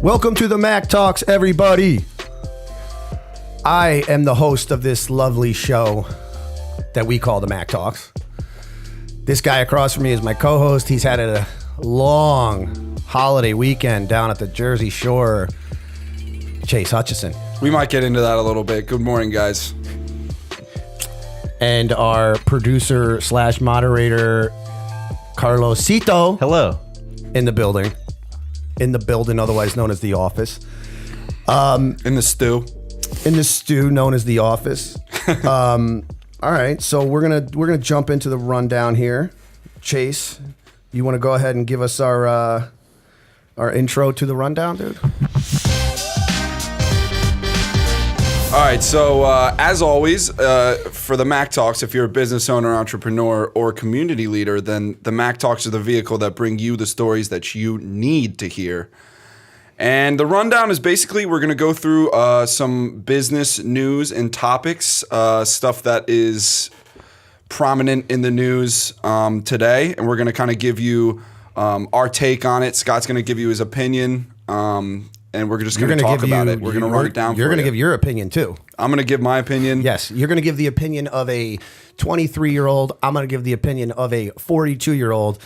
Welcome to the Mack Talks, everybody. I am the host of this lovely show that we call the Mack Talks. This guy across from me is my co-host. He's had a long holiday weekend down at the Jersey Shore. Chase Hutchison. We might get into that a little bit. Good morning, guys. And our producer slash moderator, Carlosito. Hello. In the building, otherwise known as the office. In the stew. In the stew, known as the office. All right, so we're gonna jump into the rundown here. Chase, you want to go ahead and give us our intro to the rundown, dude? All right, so as always, for the Mack Talks, if you're a business owner, entrepreneur, or community leader, then the Mack Talks are the vehicle that bring you the stories that you need to hear. And the rundown is basically we're going to go through some business news and topics, stuff that is prominent in the news today, and we're going to kind of give you our take on it. Scott's going to give you his opinion. And we're just going to talk about it. We're going to run it down for you. You're going to give your opinion, too. I'm going to give my opinion. Yes, you're going to give the opinion of a 23-year-old. I'm going to give the opinion of a 42-year-old.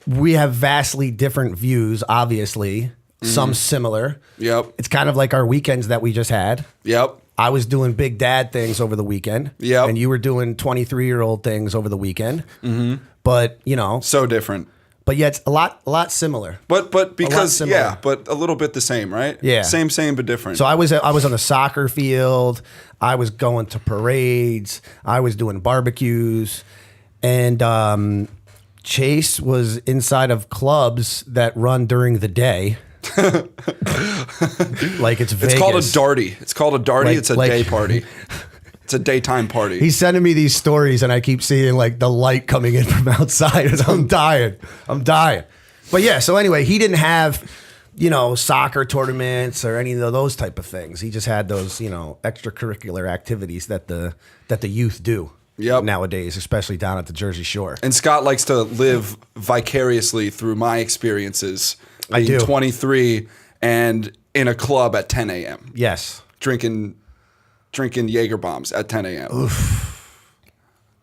We have vastly different views, obviously. Some similar. Yep. It's kind of like our weekends that we just had. Yep. I was doing big dad things over the weekend. Yep. And you were doing 23-year-old things over the weekend. Mm-hmm. But, you know. So different. But yet it's a lot similar. But because but a little bit the same, right? Yeah. Same but different. So I was on the soccer field. I was going to parades. I was doing barbecues, and Chase was inside of clubs that run during the day. Like it's Vegas. It's called a darty. It's a day party. It's a daytime party. He's sending me these stories, and I keep seeing like the light coming in from outside, and I'm dying. But yeah, so anyway, he didn't have, soccer tournaments or any of those type of things. He just had those, extracurricular activities that the youth do nowadays, especially down at the Jersey Shore. And Scott likes to live vicariously through my experiences. I do. 23 and in a club at 10 a.m. Yes. Drinking Jaeger bombs at 10 a.m. Oof.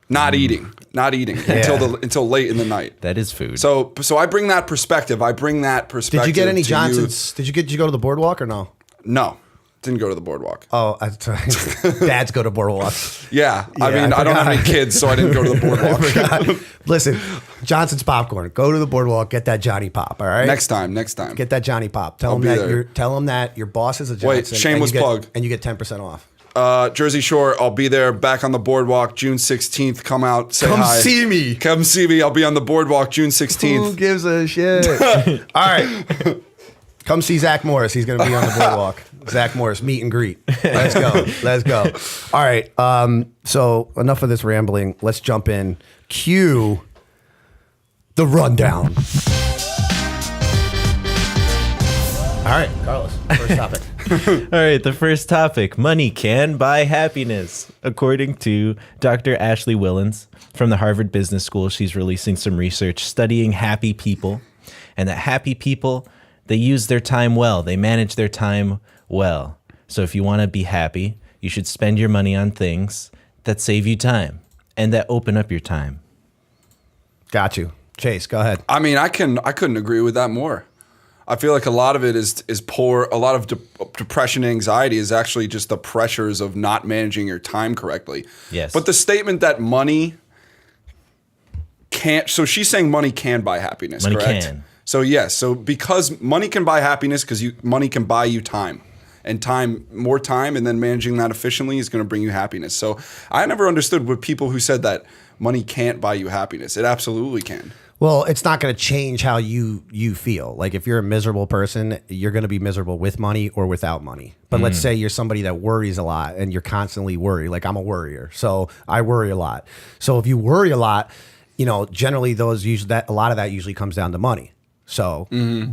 Not eating until late in the night. That is food. So I bring that perspective. Did you get any Johnsons? Did you go to the boardwalk or no? No. Didn't go to the boardwalk. Oh, dads go to boardwalks. Yeah. I don't have any kids, so I didn't go to the boardwalk. Listen, Johnson's popcorn. Go to the boardwalk. Get that Johnny Pop. All right. Next time. Get that Johnny Pop. Tell him that your boss is a Johnson. Wait, shameless plug. And you get 10% off. Jersey Shore, I'll be there back on the boardwalk June 16th. Come out, say hi. Come see me. I'll be on the boardwalk June 16th. Who gives a shit? All right. Come see Zach Morris. He's going to be on the boardwalk. Zach Morris, meet and greet. Let's go. All right. So enough of this rambling. Let's jump in. Cue the rundown. All right, Carlos, first topic. All right, the first topic. Money can buy happiness. According to Dr. Ashley Willens from the Harvard Business School, she's releasing some research studying happy people, and that happy people, they use their time well. They manage their time well. So if you want to be happy, you should spend your money on things that save you time and that open up your time. Got you. Chase, go ahead. I mean, I couldn't agree with that more. I feel like a lot of it is poor. A lot of depression and anxiety is actually just the pressures of not managing your time correctly. Yes. But the statement that money can't, so she's saying money can buy happiness, money correct? Can. So yes, so because money can buy happiness, because money can buy you time. And more time, and then managing that efficiently is going to bring you happiness. So I never understood what people who said that money can't buy you happiness. It absolutely can. Well, it's not going to change how you feel. Like if you're a miserable person, you're going to be miserable with money or without money. But let's say you're somebody that worries a lot and you're constantly worried. Like I'm a worrier, so I worry a lot. So if you worry a lot, generally a lot of that usually comes down to money. So,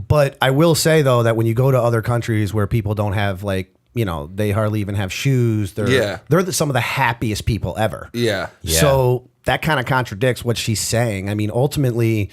but I will say though that when you go to other countries where people don't have they hardly even have shoes. They're some of the happiest people ever. Yeah. So that kind of contradicts what she's saying. I mean, ultimately,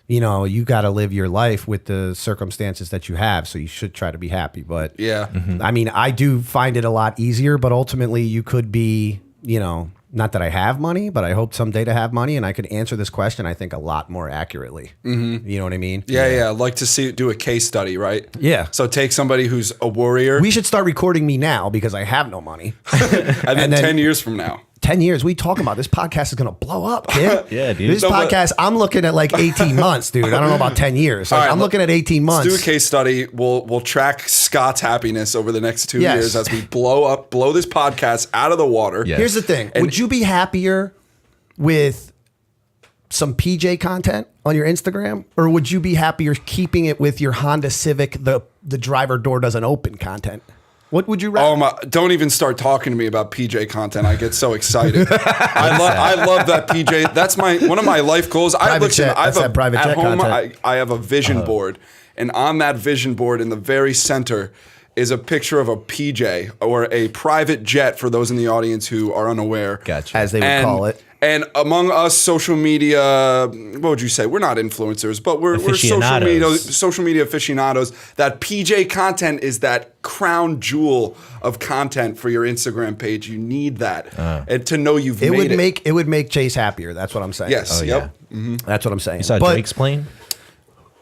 you know, you got to live your life with the circumstances that you have. So you should try to be happy. But Yeah. I mean, I do find it a lot easier, but ultimately you could be, you know, not that I have money, but I hope someday to have money and I could answer this question, I think, a lot more accurately. You know what I mean? Yeah. Like to do a case study, right? Yeah. So take somebody who's a warrior. We should start recording me now because I have no money. and then 10 years from now. 10 years, we talk about this podcast is going to blow up, kid. Yeah, dude. This podcast, I'm looking at like 18 months, dude. I don't know about 10 years. Like, All right, I'm looking at 18 months. Let's do a case study. We'll track Scott's happiness over the next 2 Yes. years as we blow this podcast out of the water. Yeah. Here's the thing. And- Would you be happier with some PJ content on your Instagram, or would you be happier keeping it with your Honda Civic, the driver door doesn't open content? What would you rather? Oh my! Don't even start talking to me about PJ content. I get so excited. I love that PJ. That's one of my life goals. Private jet. That's that private jet at home. content. I have a vision board, and on that vision board, in the very center, is a picture of a PJ or a private jet. For those in the audience who are unaware, Gotcha. As they would call it. And among us, social media, what would you say? We're not influencers, but we're Aficionados. social media aficionados. That PJ content is that crown jewel of content for your Instagram page. You need that, and to know you've made it. It would make Chase happier. That's what I'm saying. Yes. Oh, Yep. yeah. That's what I'm saying. You saw But Drake's plane?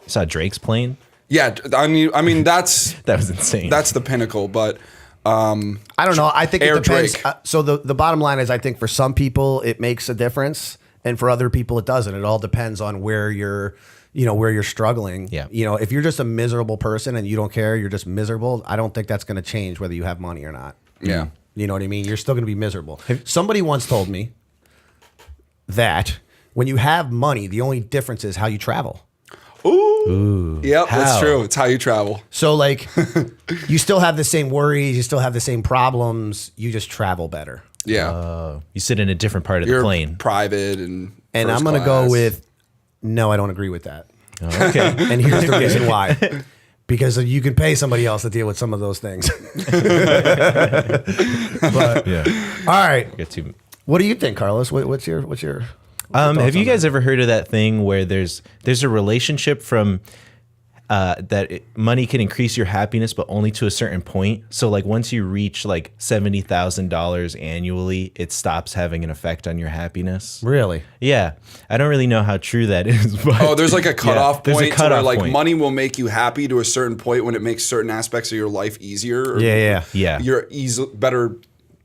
You saw Drake's plane? Yeah. I mean that's That was insane. that's the pinnacle. But I don't know. I think Air it depends. Drake. So the bottom line is, I think for some people it makes a difference, and for other people it doesn't. It all depends on where you're struggling. Yeah. You know, if you're just a miserable person and you don't care, you're just miserable. I don't think that's going to change whether you have money or not. yeah. You know what I mean? You're still going to be miserable. Somebody once told me that when you have money, the only difference is how you travel. Ooh. Yep. That's How? true. It's how you travel. So like, you still have the same worries, you still have the same problems, you just travel better. Yeah. You sit in a different part of You're the plane. private and And first I'm going to go class. with, no, I don't agree with that. Oh, okay. And here's the reason why. Because you can pay somebody else to deal with some of those things. But, Yeah. all right. Get to What do you think, Carlos? What's your have you guys ever heard of that thing where there's a relationship from money can increase your happiness, but only to a certain point. So like once you reach like $70,000 annually, it stops having an effect on your happiness. Really? Yeah, I don't really know how true that is. But Oh, there's like a cutoff there's a point to cutoff where like point. money will make you happy to a certain point when it makes certain aspects of your life easier. Or Yeah. You're better.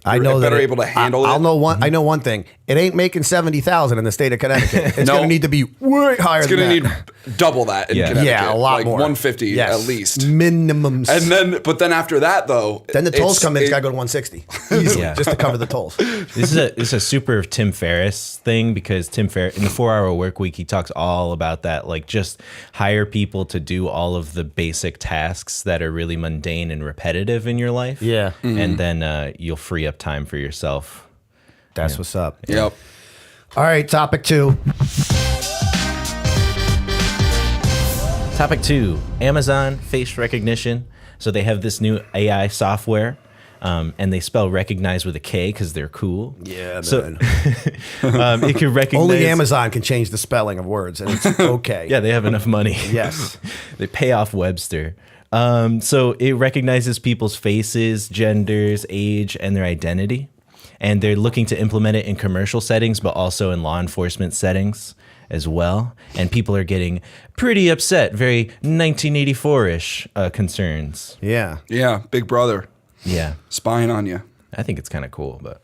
I you're know better that able to handle I'll it. know one. I know one thing. It ain't making 70,000 in the state of Connecticut. It's No. going to need to be way higher. It's going to than need that. double that in Yeah. Connecticut. Yeah, a lot like more. 150 Yes. at least. Minimums. But then after that though, then the tolls come in. It's it- got to go to 160 easily, Yeah. just to cover the tolls. This is a super Tim Ferriss thing, because Tim Ferriss in the 4-Hour Work Week, he talks all about that. Like just hire people to do all of the basic tasks that are really mundane and repetitive in your life. Yeah. And then you'll free up time for yourself. That's what's up. Yep. All right, topic 2. Topic 2, Amazon face recognition. So they have this new AI software, and they spell recognize with a K because they're cool. Yeah, So man. it can recognize. Only Amazon can change the spelling of words, and it's okay. Yeah, they have enough money. Yes. They pay off Webster. So it recognizes people's faces, genders, age, and their identity. And they're looking to implement it in commercial settings, but also in law enforcement settings as well. And people are getting pretty upset, very 1984-ish concerns. Yeah. Yeah. Big brother Yeah, spying on you. I think it's kind of cool, but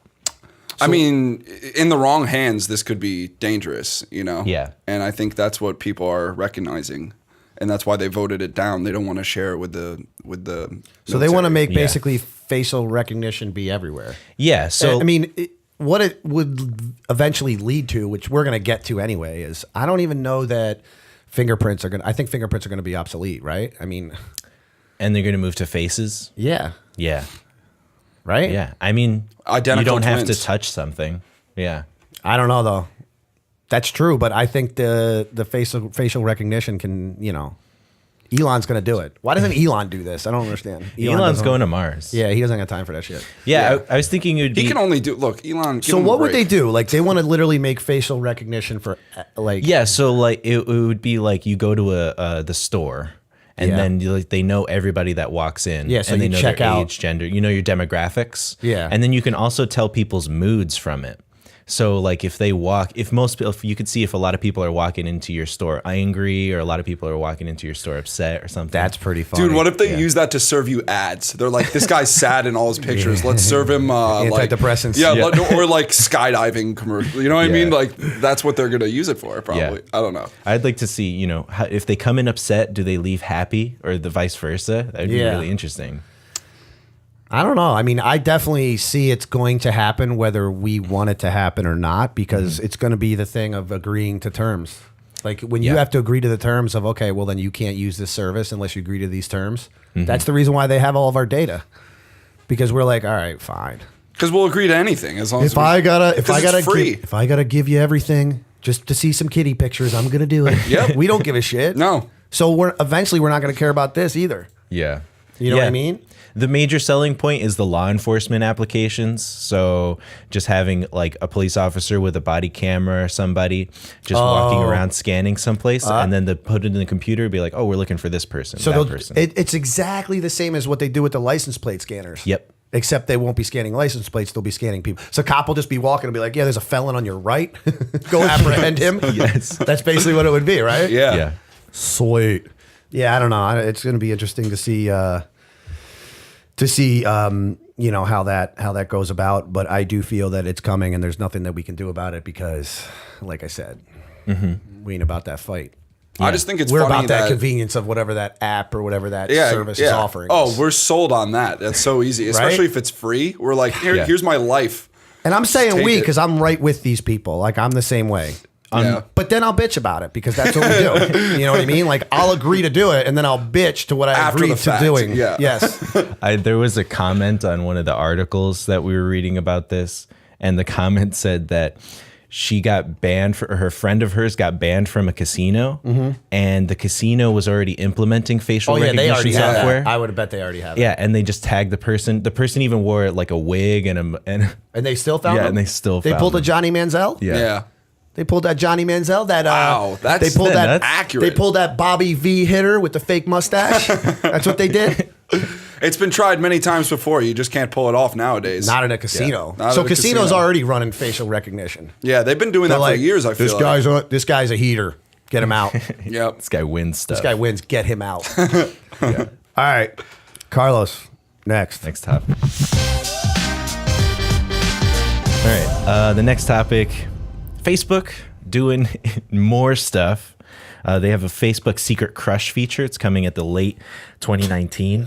I mean, in the wrong hands, this could be dangerous, you know? Yeah. And I think that's what people are recognizing. And that's why they voted it down. They don't want to share it with the So they want to military. make Yeah. basically facial recognition be everywhere. yeah. So I mean, what it would eventually lead to, which we're going to get to anyway, is I don't even know that fingerprints are going to, I think fingerprints are going to be obsolete, right? I mean, and they're going to move to faces. yeah. Yeah, Right? yeah. I mean, Identical you don't have twins. to touch something. Yeah. I don't know though. That's true, but I think the facial recognition can, Elon's going to do it. Why doesn't Elon do this? I don't understand. Elon's doesn't- going to Mars. Yeah, he doesn't have time for that shit. Yeah, I was thinking it would be. He can only do. Look, Elon. So what would they do? Like they want to literally make facial recognition for like. Yeah, so like it would be like you go to the store. And Yeah. then they know everybody that walks in. Yeah, so and they you know check their out- age, gender. You know your demographics. Yeah. And then you can also tell people's moods from it. So like if you could see if a lot of people are walking into your store angry or a lot of people are walking into your store upset or something. That's pretty funny. Dude, what if they use that to serve you ads? They're like, this guy's sad in all his pictures. Let's serve him Antidepressants. or like skydiving commercial. You know what I mean? Like that's what they're gonna use it for. Probably. Yeah. I don't know. I'd like to see, if they come in upset, do they leave happy or the vice versa? That'd be really interesting. I don't know. I mean, I definitely see it's going to happen whether we want it to happen or not, because it's going to be the thing of agreeing to terms. Like when you have to agree to the terms of, okay, well then you can't use this service unless you agree to these terms. That's the reason why they have all of our data, because we're like, all right, fine. Because we'll agree to anything as long as If I gotta free. if I gotta give you everything just to see some kitty pictures, I'm gonna do it. Yep. We don't give a shit. No. So we're not gonna care about this either. Yeah. You know what I mean? The major selling point is the law enforcement applications. So just having like a police officer with a body camera or somebody just walking around scanning someplace, and then they put it in the computer and be like, oh, we're looking for this person, So that person. it's exactly the same as what they do with the license plate scanners. Yep. Except they won't be scanning license plates; they'll be scanning people. So cop will just be walking and be like, "Yeah, there's a felon on your right. Go apprehend him." Yes. That's basically what it would be, right? Yeah. Yeah. Sweet. Yeah, I don't know. It's going to be interesting to see. How that goes about. But I do feel that it's coming, and there's nothing that we can do about it because, like I said, we ain't about that fight. I just think it's We're funny about that convenience of whatever that app or whatever that service is offering. Oh, us. we're sold on that. That's so easy, especially if it's free. We're like, here's my life. And I'm saying Take we it. because I'm right with these people. Like I'm the same way. Yeah. But then I'll bitch about it because that's what we do. You know what I mean? Like I'll agree to do it and then I'll bitch to what I After agreed the to fact, doing. yeah. Yes. There was a comment on one of the articles that we were reading about this, and the comment said that she got banned her friend of hers got banned from a casino, and the casino was already implementing facial Oh yeah, they recognition already have software. that. I would have bet they already have it. Yeah, and they just tagged the person. The person even wore like a wig and And they still found them? and they still They found pulled a them. Johnny Manziel? Yeah. They pulled that Johnny Manziel. That Wow, that's they pulled that nuts. accurate. They pulled that Bobby V hitter with the fake mustache. That's what they did. It's been tried many times before. You just can't pull it off nowadays. Not in a casino. Not So at a casinos casino. already running facial recognition. Yeah, they've been doing They're that like, for years. I feel like. this guy's a heater. Get him out. Yep. This guy wins stuff. This guy wins. Get him out. Yeah. All right, Carlos. Next. Next topic. All right. The next topic, Facebook doing more stuff. They have a Facebook secret crush feature. It's coming at the late 2019.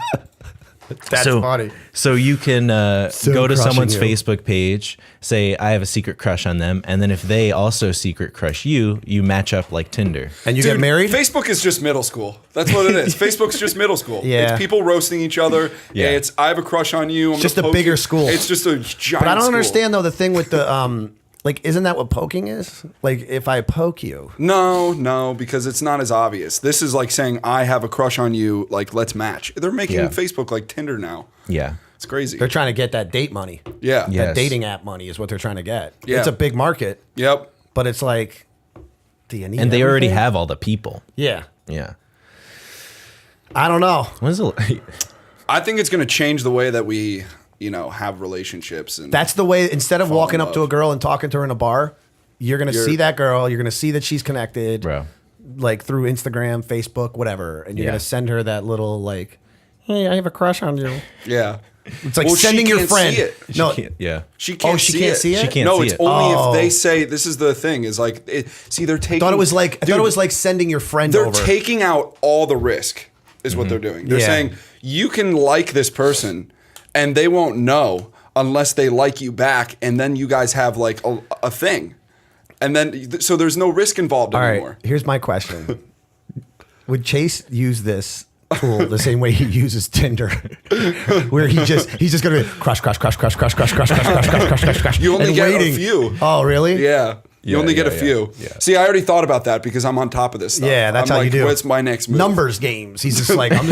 That's funny. So you can go to crushing someone's you. Facebook page, say, I have a secret crush on them. And then if they also secret crush you, you match up like Tinder. And you Dude, get married? Facebook is just middle school. That's what it is. Facebook's just middle school. Yeah. It's people roasting each other. Yeah. It's I have a crush on you. It's just a bigger school. It's just a giant But I don't school. understand though the thing with the like, isn't that what poking is? Like, if I poke you, No, because it's not as obvious. This is like saying I have a crush on you, like let's match. They're making Yeah. Facebook like Tinder now. Yeah. It's crazy. they're trying to get that date money. Yeah. Yeah. That dating app money is what they're trying to get. Yeah. It's a big market, Yep. but it's like, do you need? And they already everything? have all the people. Yeah. Yeah. I don't know. What is it? I think it's going to change the way that we, have relationships. And That's the way. Instead of Fall in walking up to a love. girl and talking to her in a bar, you're gonna see that girl. You're gonna see that she's connected, Bro. like through Instagram, Facebook, whatever, and you're Yeah. gonna send her that little like, "Hey, I have a crush on you." yeah. It's like Well, she sending your can't friend. see it. No, Yeah. She can't she see can't it. see it? She can't No, see it's it. only Oh. if they say this is the thing. Is like they're taking. I thought it was like Dude, sending your friend they're over. taking out all the risk. Is what they're doing. They're Yeah. saying you can like this person, and they won't know unless they like you back, and then you guys have like a thing, and then so there's no risk involved All anymore. right, here's my question: would Chase use this tool the same way he uses Tinder, where he's just gonna be crush, You only and get waiting. a few. Oh, really? Yeah. You only get a few. yeah. See, I already thought about that because I'm on top of this stuff. Yeah, that's I'm how like, you do. What's my next move? Numbers games. He's just like, I'm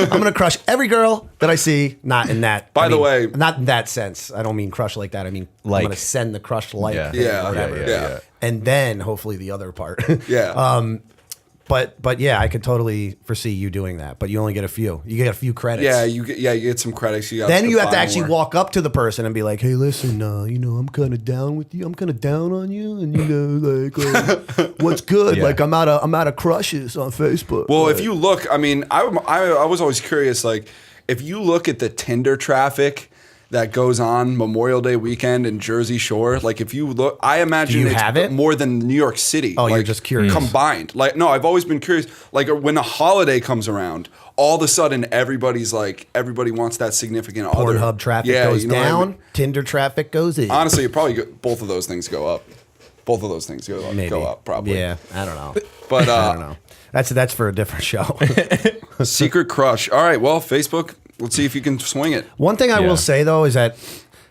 gonna crush every girl that I see. Not in that. By the way, not in that sense. I don't mean crush like that. I mean, Like- I'm gonna send the crush like, Yeah. thing, Yeah, whatever. yeah. And then hopefully the other part. Yeah. But yeah, I could totally foresee you doing that. But you only get a few. You get a few credits. Yeah, you get some credits. Then you have to buy actually more. walk up to the person and be like, "Hey, listen, I'm kind of down with you. I'm kind of down on you, and what's good? Yeah. Like, I'm out of crushes on Facebook." Well, Like, if you look, I mean, I was always curious. Like, if you look at the Tinder traffic that goes on Memorial Day weekend in Jersey Shore, like if you look, I imagine you it's have it? more than New York City. Oh, like, you're just curious. Combined. Like, no, I've always been curious. Like when a holiday comes around, all of a sudden everybody wants that significant other. Pornhub traffic goes you know what I down, mean? Tinder traffic goes in. Honestly, it probably both of those things go up. Both of those things go up. Maybe. Go up probably. Yeah, I don't know. But I don't know. That's for a different show. secret crush. All right. Well, Facebook. Let's see if you can swing it. One thing I Yeah. will say though is that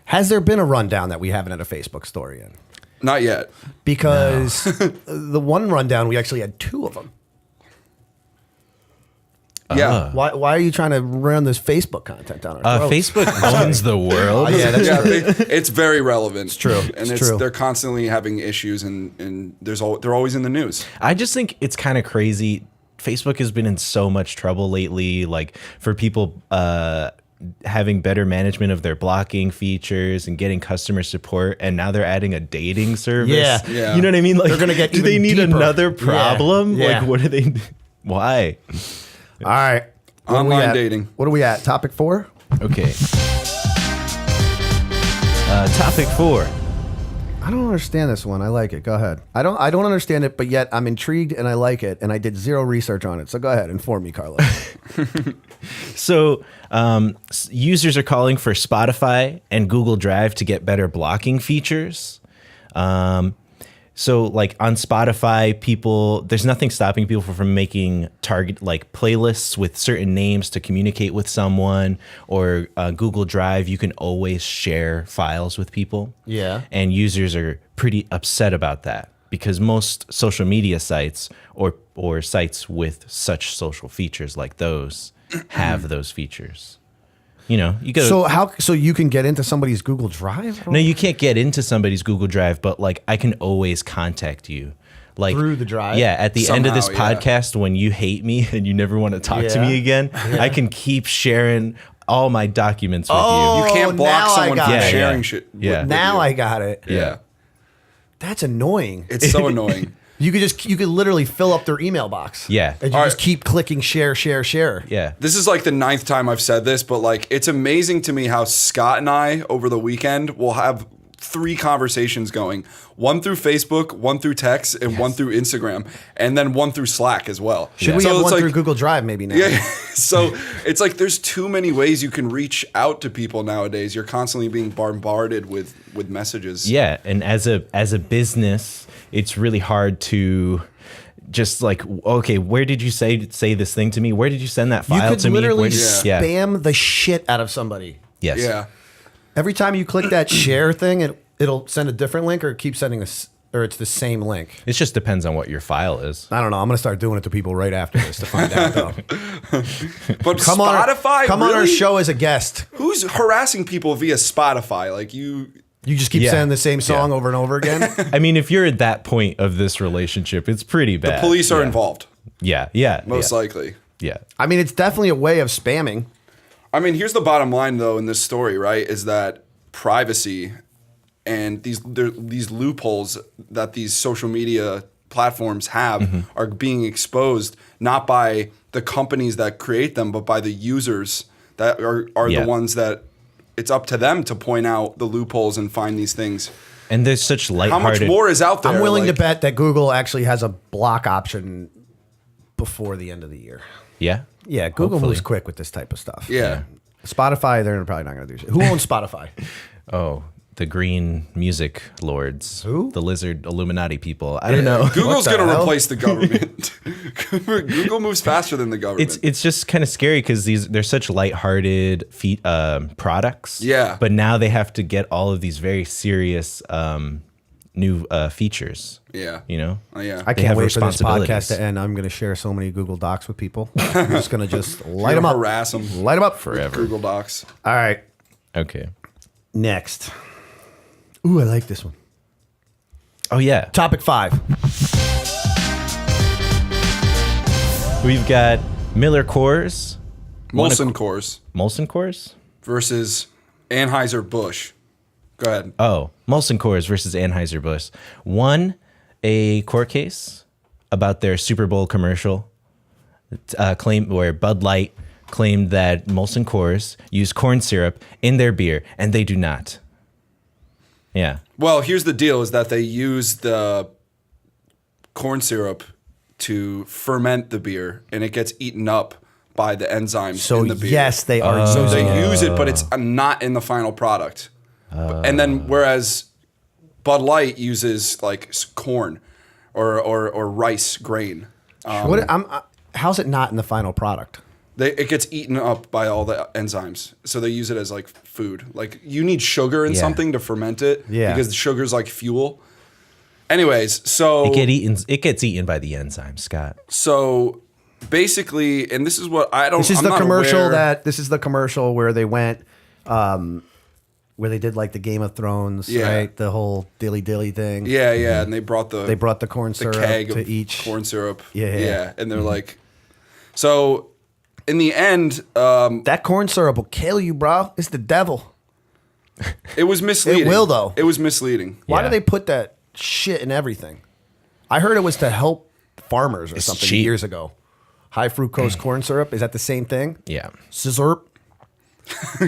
has there been a rundown that we haven't had a Facebook story in? Not yet. Because the one rundown we actually had two of them. Yeah. Why are you trying to run this Facebook content down our throats? Facebook owns the world. Yeah, that's Yeah, true. it's very relevant. It's true. and It's true. they're constantly having issues, and they're always in the news. I just think it's kind of crazy. Facebook has been in so much trouble lately, like for people having better management of their blocking features and getting customer support, and now they're adding a dating service. Yeah. Yeah. You know what I mean? Like, They're gonna get do they even need deeper. another Yeah. problem? Yeah. Like, what do they? Why? All right. What are we Online at? dating. What are we at? Topic 4? Okay. Topic 4. I don't understand this one. I like it. Go ahead. I don't understand it, but yet I'm intrigued and I like it, and I did zero research on it. So go ahead, inform me, Carlos. So users are calling for Spotify and Google Drive to get better blocking features. So like on Spotify, there's nothing stopping people from making target like playlists with certain names to communicate with someone, or Google Drive, you can always share files with people. Yeah. And users are pretty upset about that because most social media sites or sites with such social features like those have those features. You know, you go. So you can get into somebody's Google Drive? No, you can't get into somebody's Google Drive, but like I can always contact you. Like Through the drive? Yeah, at the end of this Somehow, yeah. podcast, when you hate me and you never want to talk to Yeah. me again, I can keep sharing all my documents with Oh, You can't now block I someone got from it. sharing Yeah. shit. Yeah. with Now you. I got it. Yeah. That's annoying. It's so annoying. You could literally fill up their email box. Yeah. And you All just right. keep clicking share. Yeah. This is like the 9th time I've said this, but like it's amazing to me how Scott and I over the weekend will have 3 conversations going. One through Facebook, one through text, and one through Instagram, and then one through Slack as well. Should we So have it's one like- through Google Drive maybe now? Yeah. So it's like there's too many ways you can reach out to people nowadays. You're constantly being bombarded with messages. Yeah, and as a business, it's really hard to just like, okay, where did you say this thing to me? Where did you send that You file could to me? literally Where did- spam the shit out of somebody. Yes. Yeah. Every time you click that share thing, it'll send a different link or keep sending this, or it's the same link. It just depends on what your file is. I don't know. I'm gonna start doing it to people right after this to find out. Though. But Come Spotify, come on our really? show as a guest. Who's harassing people via Spotify? Like you. You just keep Yeah. saying the same song Yeah. over and over again. I mean, if you're at that point of this relationship, it's pretty bad. Police are Yeah. involved, Yeah. most likely. Yeah. I mean, it's definitely a way of spamming. I mean, here's the bottom line, though, in this story, right? Is that privacy and these loopholes that these social media platforms have are being exposed not by the companies that create them, but by the users that are Yeah. the ones that it's up to them to point out the loopholes and find these things. And there's such How lighthearted. much more is out there? I'm willing Like, to bet that Google actually has a block option before the end of the year. Yeah. Yeah, Google Hopefully. moves quick with this type of stuff. Yeah. Spotify, they're probably not going to do shit. Who owns Spotify? Oh, the green music lords. Who? The lizard Illuminati people. I don't know. Google's What the going to hell? replace the government. Google moves faster than the government. It's just kind of scary because they're such lighthearted products. Yeah. But now they have to get all of these very serious new features. Yeah. You know? Oh, yeah. I They can't have wait for this podcast responsibilities. to end. I'm going to share so many Google Docs with people. I'm just going to just light them up. Harass them. Light them up Forever. Google Docs. All right. Okay. Next. Ooh, I like this one. Oh, yeah. Topic 5. We've got Miller Coors. Molson Coors Molson Coors? versus Anheuser-Busch. Go ahead. Oh, Molson Coors versus Anheuser-Busch. Won a court case about their Super Bowl commercial claim where Bud Light claimed that Molson Coors used corn syrup in their beer, and they do not. Yeah. Well, here's the deal: is that they use the corn syrup to ferment the beer, and it gets eaten up by the enzymes So in the beer. yes, they are. So using they it. use it, but it's not in the final product. And then whereas Bud Light uses like corn or rice grain, How's it not in the final product? it gets eaten up by all the enzymes. So they use it as like food. Like you need sugar in Yeah. something to ferment it Yeah. because the sugar's like fuel. Anyways, so It gets eaten by the enzyme, Scott. So basically, and this is what I don't. This is I'm the not commercial aware- this is the commercial where they went, where they did like the Game of Thrones, Yeah. right? The whole dilly thing. Yeah, yeah, and they brought the corn syrup keg to of each. corn syrup. Yeah, yeah. and they're like, so in the end, That corn syrup will kill you, bro. It's the devil. it was misleading. It will, though. It was misleading. Why Yeah. do they put that shit in everything? I heard it was to help farmers or It's something cheap. years ago. High fructose corn syrup. Is that the same thing? Yeah. Scissor.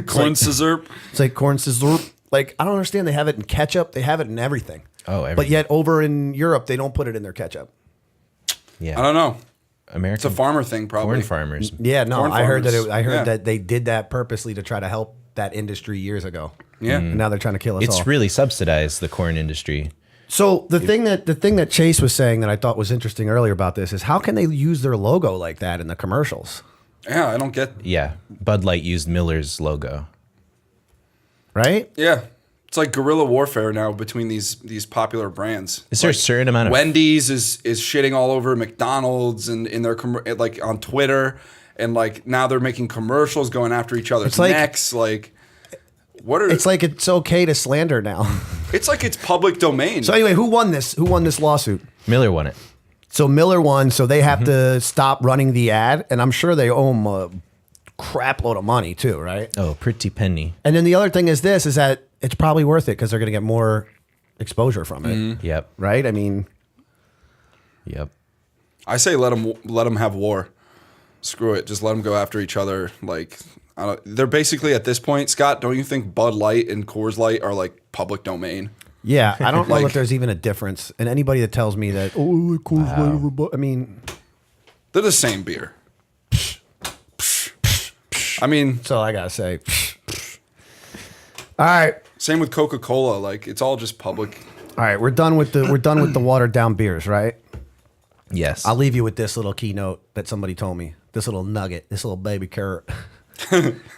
Corn syrup. It's like corn scissor. Like, I don't understand. They have it in ketchup. They have it in everything. Oh, But everything. yet over in Europe, they don't put it in their ketchup. Yeah. I don't know. American It's a farmer thing, probably. corn farmers. Yeah, no, Corn I heard that. farmers. I heard Yeah. that they did that purposely to try to help that industry years ago. Yeah. And now they're trying to kill us all. It's really subsidized, the corn industry. So the thing that Chase was saying that I thought was interesting earlier about this is how can they use their logo like that in the commercials, Yeah, I don't get. Yeah. Bud Light used Miller's logo. right? Yeah, it's like guerrilla warfare now between these popular brands. Is there a certain amount of Wendy's is shitting all over McDonald's and in their like on Twitter, and like now they're making commercials going after each other's It's like- necks. Like, what are? It's like it's okay to slander now. It's like it's public domain. So anyway, who won this? Who won this lawsuit? Miller won it? So Miller won, so they have to stop running the ad, and I'm sure they owe him a crap load of money too, right? Oh, pretty penny. And then the other thing is that it's probably worth it because they're going to get more exposure from it, Yep. right? I mean, Yep. I say let them have war. Screw it. Just let them go after each other. Like they're basically at this point, Scott. Don't you think Bud Light and Coors Light are like public domain? yeah, I don't know Like- if there's even a difference. And anybody that tells me that, oh, Coors Light over Bud, I mean, They're the same beer. I mean, that's all I gotta say. All right, same with Coca-Cola. Like it's all just public. all right, we're done with the watered down beers, right? Yes. I'll leave you with this little keynote that somebody told me. This little nugget, this little baby carrot,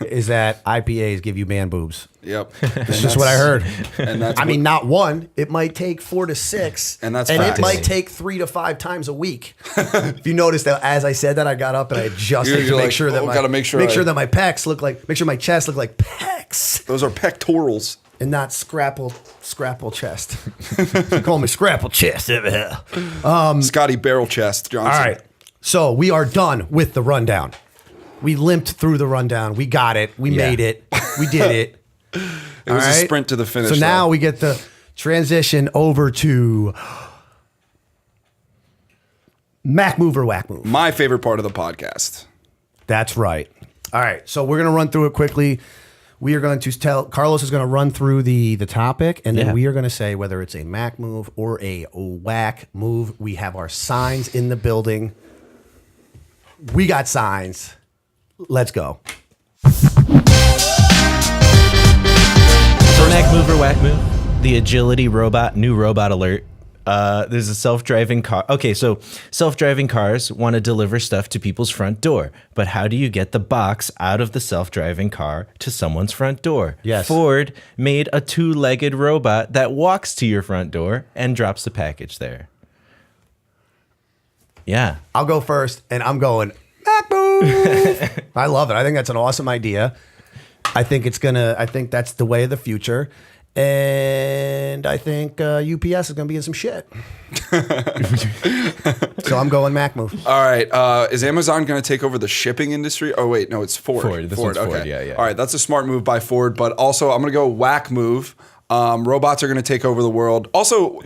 is that IPAs give you man boobs. Yep. It's just what I heard. And that's I mean, not one. It might take 4 to 6, And that's it facts. might take 3 to 5 times a week. If you notice that, as I said that, I got up and I adjusted You're to make like, sure that oh, my gotta make sure I- that my pecs look like, make sure my chest look like pecs those are pectorals. and not scrapple chest. You call me scrapple chest over here. Scotty Barrel Chest Johnson. All right, so we are done with the rundown. We limped through the rundown. We got it. We Yeah. made it. We did it. It was a sprint to the finish. So now line. we get the transition over to Mac Move or Whack Move. My favorite part of the podcast. That's right. All right. So we're going to run through it quickly. We are going to tell Carlos is going to run through the topic, and then Yeah. we are going to say whether it's a Mac move or a whack move. We have our signs in the building. We got signs. Let's go. So Mac Move or Whack Move, the agility robot, new robot alert. There's a self-driving car. Okay, so self-driving cars want to deliver stuff to people's front door. But how do you get the box out of the self-driving car to someone's front door? Yes. Ford made a 2-legged robot that walks to your front door and drops the package there. Yeah. I'll go first, and I'm going Mac move. I love it. I think that's an awesome idea. I think that's the way of the future. And I think UPS is going to be in some shit. So I'm going Mac move. All right. Is Amazon going to take over the shipping industry? Oh, wait. No, it's Ford. This one's Ford, yeah. All right. That's a smart move by Ford. But also, I'm going to go whack move. Robots are going to take over the world. Also,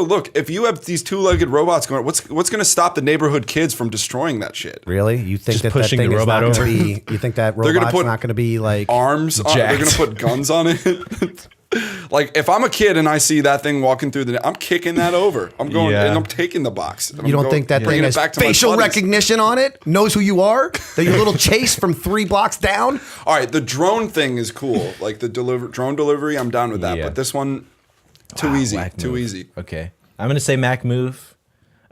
look, if you have these 2-legged robots going, what's going to stop the neighborhood kids from destroying that shit? Really? You think Just that pushing thing the is robot not going over? to be? You think that robot's not going to be like Arms? They're going to put guns on it. Like, if I'm a kid and I see that thing walking through I'm kicking that over. I'm going and I'm taking the box. You don't think that thing has facial recognition on it? Knows who you are? That your little chase from 3 blocks down? All right, the drone thing is cool. Like the drone delivery, I'm down with that. Yeah. But this one, too easy. Too easy. Okay. I'm going to say Mac move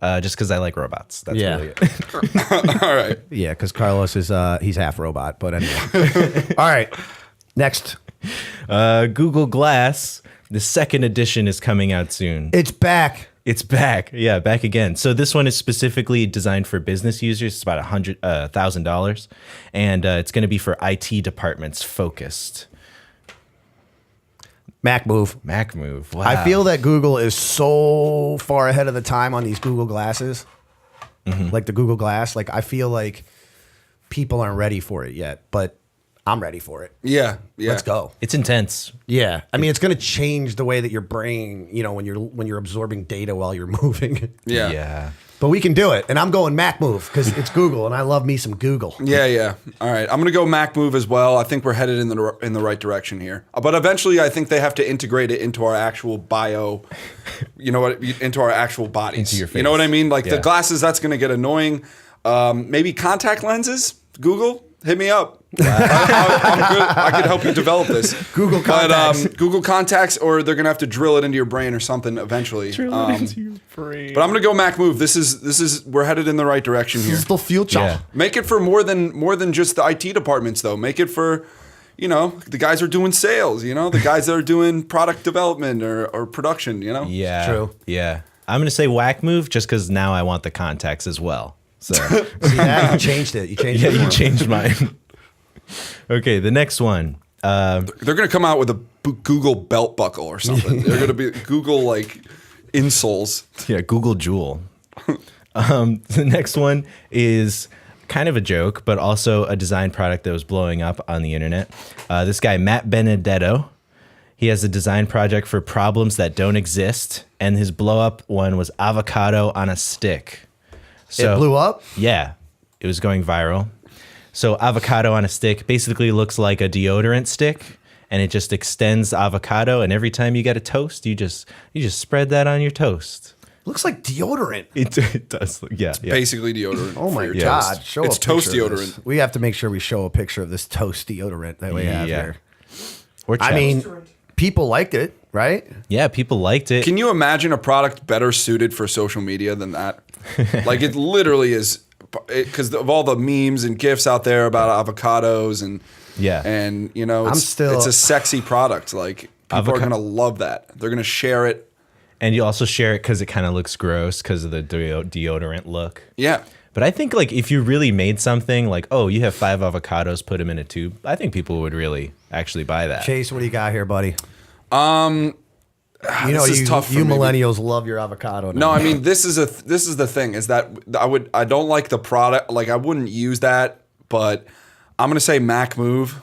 just because I like robots. That's really it. All right. Yeah, because Carlos is he's half robot. But anyway. All right. Next. Google Glass, the 2nd edition is coming out soon. It's back. It's back. Yeah, back again. So this one is specifically designed for business users. It's about $100,000. And it's going to be for IT departments focused. Mac move. Mac move. Wow. I feel that Google is so far ahead of the time on these Google glasses. Like the Google Glass. Like I feel like people aren't ready for it yet, but I'm ready for it. Yeah. Let's go. It's intense. Yeah. I mean, it's going to change the way that your brain, when you're absorbing data while you're moving. Yeah. But we can do it. And I'm going Mac move because it's Google and I love me some Google. Yeah. All right. I'm going to go Mac move as well. I think we're headed in the right direction here. But eventually I think they have to integrate it into our actual bio, into our actual bodies. Into your face. You know what I mean? Like the glasses, that's going to get annoying. Maybe contact lenses, Google, hit me up. I'm good. I could help you develop this. Google contacts. But, Google contacts, or they're gonna have to drill it into your brain or something eventually. Drill it into your brain. But I'm gonna go Mac move. This is we're headed in the right direction here. This is the future. Yeah. Make it for more than just the IT departments though. Make it for, the guys who are doing sales. The guys that are doing product development or production. Yeah. True. Yeah. I'm going to say whack move just because now I want the contacts as well. So See that? You changed it. You changed it. you changed mine. Okay, the next one. They're gonna come out with a Google belt buckle or something. They're gonna be Google insoles. Yeah, Google Jewel. The next one is kind of a joke, but also a design product that was blowing up on the internet. This guy, Matt Benedetto, he has a design project for problems that don't exist, and his blow up one was avocado on a stick. So, It blew up? Yeah, it was going viral. So avocado on a stick basically looks like a deodorant stick, and it just extends avocado. And every time you get a toast, you just spread that on your toast. Looks like deodorant. It does. Yeah. Basically deodorant. Oh my for your God. toast. Show it's a picture toast of deodorant. this. We have to make sure we show a picture of this toast deodorant that we have here. Or I mean, people liked it, right? yeah, people liked it. Can you imagine a product better suited for social media than that? It literally is, because of all the memes and gifs out there about avocados and it's a sexy product. Like people are gonna love that. They're gonna share it, and you also share it because it kind of looks gross because of the deodorant look. Yeah. But I think if you really made something like, oh, you have 5 avocados, put them in a tube, I think people would really actually buy that. Chase, what do you got here, buddy? This is tough for you me. millennials love your avocado. No, I mean this is the thing is that I don't like the product. Like I wouldn't use that, but I'm gonna say Mac move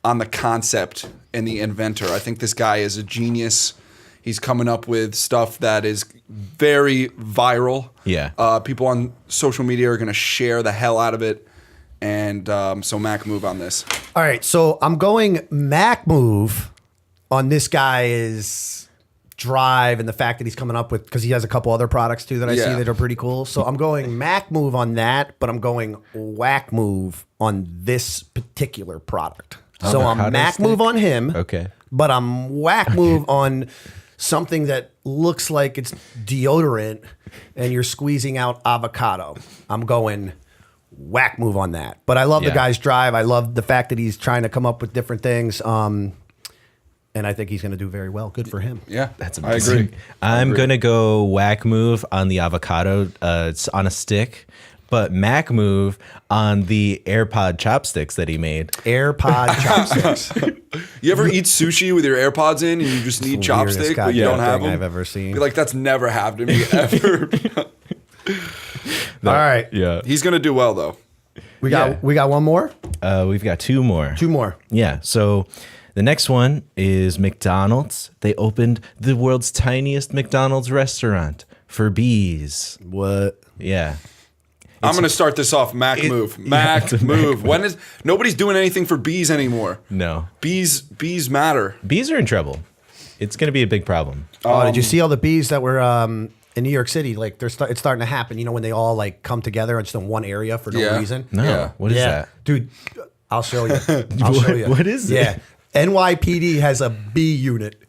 on the concept and the inventor. I think this guy is a genius. He's coming up with stuff that is very viral. Yeah. People on social media are gonna share the hell out of it, and so Mac move on this. All right, so I'm going Mac move on this guy's drive and the fact that he's coming up with, because he has a couple other products too that I see that are pretty cool. So I'm going Mac move on that, but I'm going whack move on this particular product. So I'm Avocado Mac stick? move on him. Okay. But I'm whack move on something that looks like it's deodorant and you're squeezing out avocado, I'm going whack move on that. But I love the guy's drive. I love the fact that he's trying to come up with different things. And I think he's going to do very well. Good for him. Yeah, That's I amazing. agree. I'm going to go whack move on the avocado. It's on a stick, but Mac move on the AirPod chopsticks that he made. AirPod chopsticks. You ever eat sushi with your AirPods in and you just need Weirdest chopstick, but you goddamn don't have thing them? I've ever seen. Be like, that's never happened to me ever. All right. Yeah. He's going to do well, though. We got one more? We've got two more. Two more. Yeah. So the next one is McDonald's. They opened the world's tiniest McDonald's restaurant for bees. What? Yeah. I'm going to start this off. Mac move. Mac it's a Mac move. When is nobody's doing anything for bees anymore? No. Bees matter. Bees are in trouble. It's going to be a big problem. Oh, did you see all the bees that were in New York City? Like, it's starting to happen. You know, when they all like come together just in one area for no Yeah. reason. No. Yeah. What is that? Dude. I'll show you. I'll show you. What is it? Yeah, NYPD has a bee unit.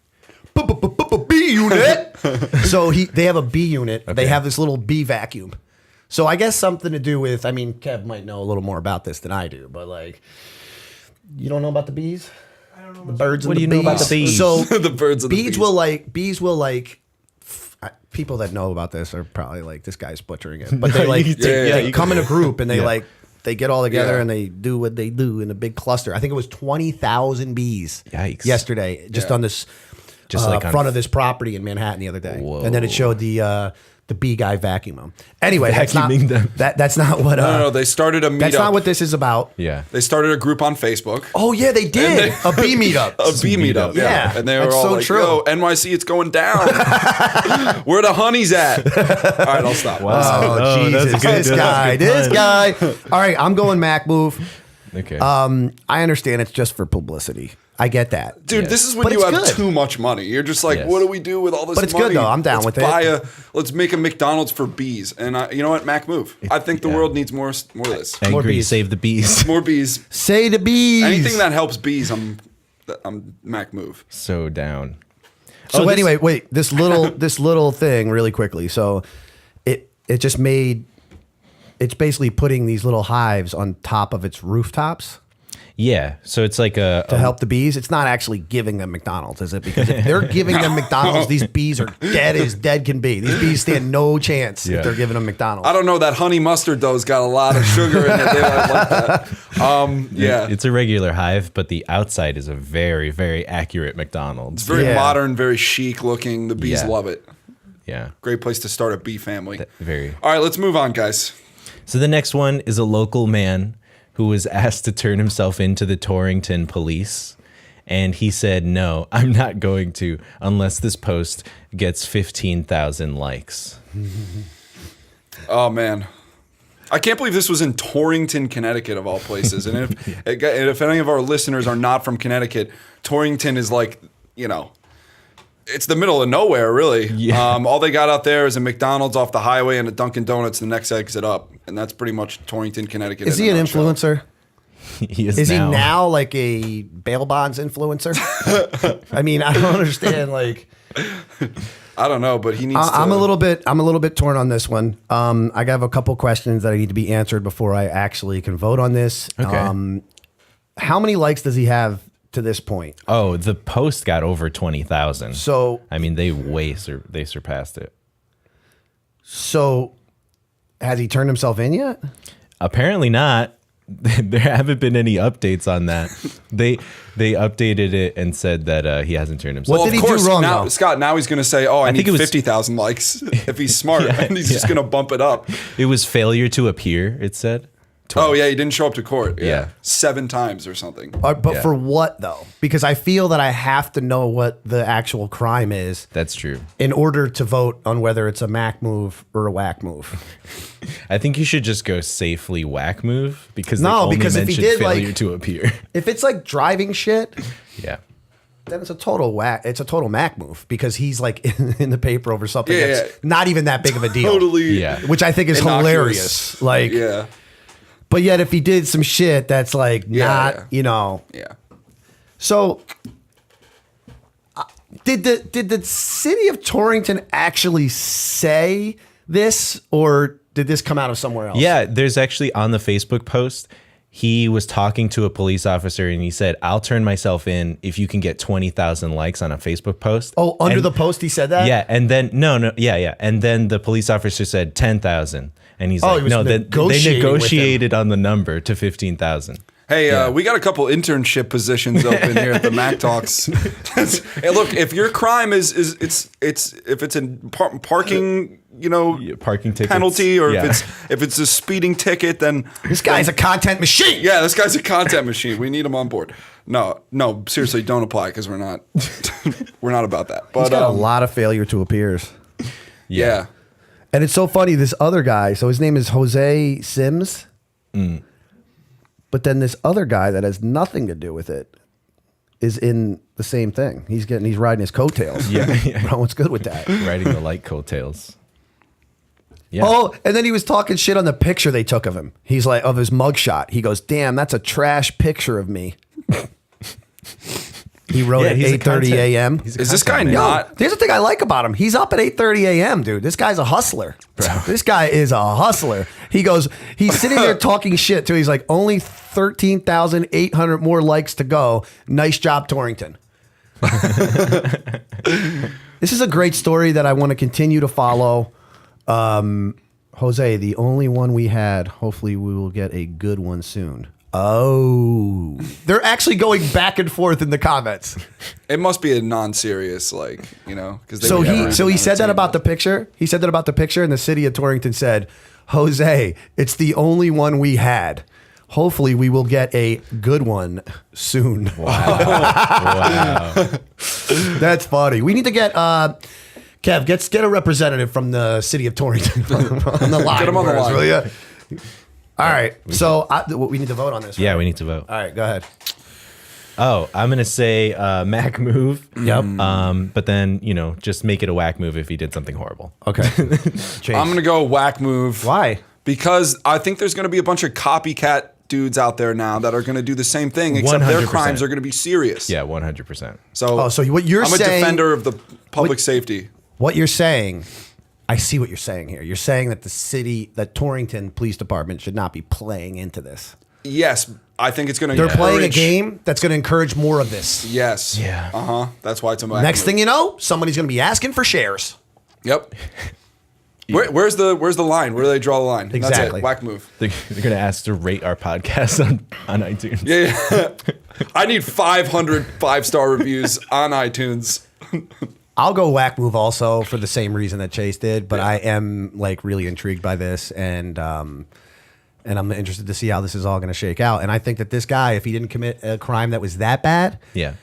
Bee unit. So they have a bee unit. Okay. They have this little bee vacuum. So I guess something to do with. I mean, Kev might know a little more about this than I do, but like, you don't know about the bees. I don't know the birds. What and do the you know about bees? the bees? So The birds and the bees bees. will like. People that know about this are probably like, this guy's butchering it, but they like they come in a group and they like they get all together Yeah. and they do what they do in a big cluster. I think it was 20,000 bees Yikes. yesterday just on this Just like on- front of this property in Manhattan the other day. Whoa. And then it showed the bee guy vacuum them. Anyway, Vacuuming them. that's not what No, they started a meetup. that's not what this is about. Yeah. They started a group on Facebook. Oh yeah, they did a bee meetup. A bee meetup, Yeah. And they were That's all so like, true. yo, NYC, it's going down. Where the honey's at? All right, I'll stop. Oh, Oh, that's Jesus, a good- this that's guy, a good this pun. guy. All right, I'm going Mac move. Okay. I understand it's just for publicity. I get that. Dude, Yeah. this is when But you it's have good. too much money. You're just like, Yes. what do we do with all this But it's money? good, though. I'm down with it. Let's make a McDonald's for bees. And you know what? Mac move. I think the world needs more of this. I more agree. bees. Save the bees. More bees. Say the bees. Anything that helps bees, I'm Mac move. So down. So this- anyway, wait. This little thing, really quickly. So it just made. It's basically putting these little hives on top of its rooftops Yeah. So it's like to help the bees. It's not actually giving them McDonald's, is it? Because if they're giving them McDonald's, these bees are dead as dead can be. These bees stand no chance Yeah. if they're giving them McDonald's. I don't know. That honey mustard, though, has got a lot of sugar in it. They might like that. Yeah. It's a regular hive, but the outside is a very, very accurate McDonald's. It's very Yeah. modern, very chic looking. The bees Yeah. love it. Yeah. Great place to start a bee family. Very. All right, let's move on, guys. So the next one is a local man who was asked to turn himself into the Torrington police. And he said, no, I'm not going to unless this post gets 15,000 likes. Oh, man. I can't believe this was in Torrington, Connecticut, of all places. And if any of our listeners are not from Connecticut, Torrington is like, you know, it's the middle of nowhere, really. Yeah. All they got out there is a McDonald's off the highway and a Dunkin' Donuts the next exit up. And that's pretty much Torrington, Connecticut. Is in he a an nutshell. influencer? He Is he now like a bail bonds influencer? I mean, I don't understand. Like, I don't know, but he needs to. I'm a little bit torn on this one. I have a couple questions that I need to be answered before I actually can vote on this. Okay. How many likes does he have to this point? Oh, the post got over 20,000. So, I mean, they surpassed it. so has he turned himself in yet? Apparently not. There haven't been any updates on that. They updated it and said that he hasn't turned himself. Well, What did of he do course, wrong, now, though? Scott, now he's going to say, oh, I need think it was- 50,000 likes if he's smart. And he's just going to bump it up. It was failure to appear, it said. Oh, yeah, he didn't show up to court. Yeah. 7 times or something. But Yeah. for what though? Because I feel that I have to know what the actual crime is That's true. in order to vote on whether it's a Mac move or a whack move. I think you should just go safely whack move because No, they only because if he mentioned did, failure like- to appear. If it's like driving shit, Yeah. then it's a total whack. It's a total Mac move because he's like in the paper over something Yeah, that's yeah. not even that big of a deal. Totally. Yeah. Which I think is Innocuous. hilarious. Like, Yeah. but yet if he did some shit that's like not, yeah. you know. Yeah. So Did the city of Torrington actually say this, or did this come out of somewhere else? Yeah, there's actually on the Facebook post, he was talking to a police officer and he said, I'll turn myself in if you can get 20,000 likes on a Facebook post. Oh, under the post he said that? Yeah, and then yeah. And then the police officer said 10,000. And he's like, no, they negotiated on the number to 15,000. Hey, we got a couple internship positions open here at the Mack Talks. Hey, look, if your crime is if it's in parking, parking tickets, penalty, or if it's a speeding ticket, then this guy's a content machine. Yeah, this guy's a content machine. We need him on board. No, seriously, don't apply because we're not about that. But he's got a lot of failure to appears. Yeah. And it's so funny. This other guy, so his name is Jose Sims. But then this other guy that has nothing to do with it is in the same thing. He's riding his coattails. Yeah. Bro, what's good with that? Riding the light coattails. Yeah. Oh, and then he was talking shit on the picture they took of him. He's like, of his mugshot. He goes, damn, that's a trash picture of me. He wrote at 8:30 a.m. Is this guy not? Here's the thing I like about him. He's up at 8:30 a.m., dude. This guy's a hustler. Bro. This guy is a hustler. He goes, he's sitting there talking shit too. He's like, only 13,800 more likes to go. Nice job, Torrington. This is a great story that I want to continue to follow. Jose, the only one we had. Hopefully we will get a good one soon. Oh, they're actually going back and forth in the comments. It must be a non-serious, because so he said that about the picture. He said that about the picture, and the city of Torrington said, "Jose, it's the only one we had. Hopefully, we will get a good one soon." Wow. That's funny. We need to get Kev. Get a representative from the city of Torrington on the line. Get him on the line, will you? All right, so we need to vote on this. Right? Yeah, we need to vote. All right, go ahead. Oh, I'm gonna say Mack move. Yep. But then just make it a whack move if he did something horrible. Okay. I'm gonna go whack move. Why? Because I think there's gonna be a bunch of copycat dudes out there now that are gonna do the same thing, except 100%. their crimes are gonna be serious. Yeah, 100%. So what you're saying? I'm a defender of the public safety. What you're saying. I see what you're saying here. You're saying that that Torrington Police Department should not be playing into this. Yes, I think it's going to. They're playing a game that's going to encourage more of this. Yes. Yeah. That's why it's a Next thing you know, somebody's going to be asking for shares. Yep. Where's the line? Where do they draw the line? Exactly. That's it. Whack move. They're going to ask to rate our podcast on iTunes. Yeah. I need 500 5-star reviews on iTunes. I'll go whack move also for the same reason that Chase did, but I am really intrigued by this, and I'm interested to see how this is all going to shake out. And I think that this guy, if he didn't commit a crime that was that bad, I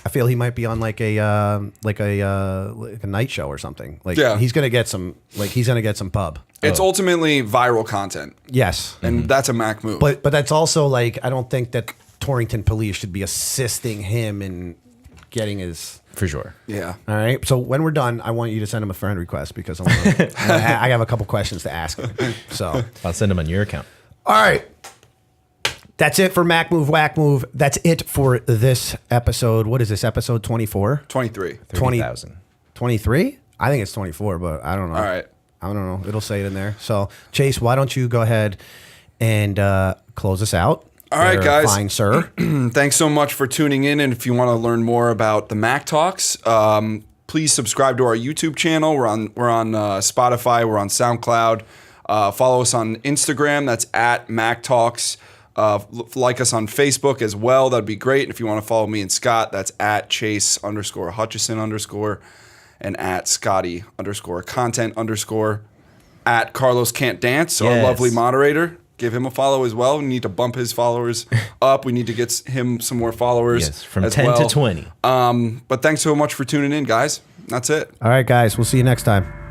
feel he might be on like a night show or something. He's going to get some pub. It's ultimately viral content. Yes, and that's a Mack move. But that's also I don't think that Torrington police should be assisting him in getting his. For sure. Yeah. All right. So when we're done, I want you to send him a friend request because I have a couple questions to ask him. So I'll send him on your account. All right. That's it for Mack Move, Whack Move. That's it for this episode. What is this, episode 24? 23. 30,000. 23? I think it's 24, but I don't know. All right. I don't know. It'll say it in there. So, Chase, why don't you go ahead and close us out? All right, guys. Fine, sir. Thanks so much for tuning in. And if you want to learn more about the Mack Talks, please subscribe to our YouTube channel. We're on Spotify. We're on SoundCloud. Follow us on Instagram. That's at Mack Talks. Like us on Facebook as well. That'd be great. And if you want to follow me and Scott, that's at Chase_Hutchison_ and at Scotty_content_ at Carlos Can't Dance, our lovely moderator. Give him a follow as well. We need to bump his followers up. We need to get him some more followers. Yes, from 10 to 20. But thanks so much for tuning in, guys. That's it. All right, guys. We'll see you next time.